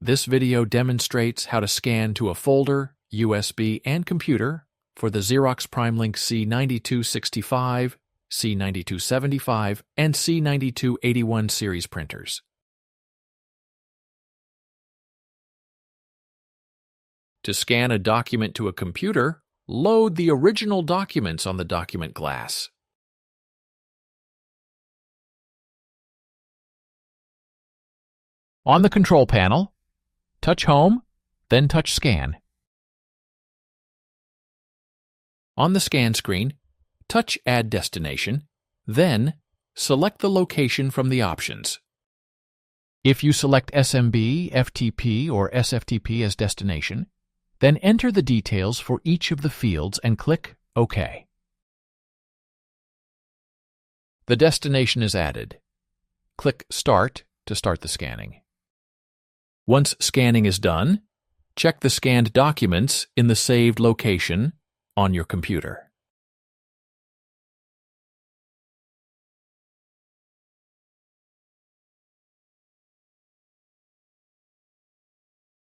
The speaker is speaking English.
This video demonstrates how to scan to a folder, USB, and computer for the Xerox PrimeLink C9265, C9275, and C9281 series printers. To scan a document to a computer, load the original documents on the document glass. On the control panel, touch Home, then touch Scan. On the scan screen, touch Add Destination, then select the location from the options. If you select SMB, FTP, or SFTP as destination, then enter the details for each of the fields and click OK. The destination is added. Click Start to start the scanning. Once scanning is done, check the scanned documents in the saved location on your computer.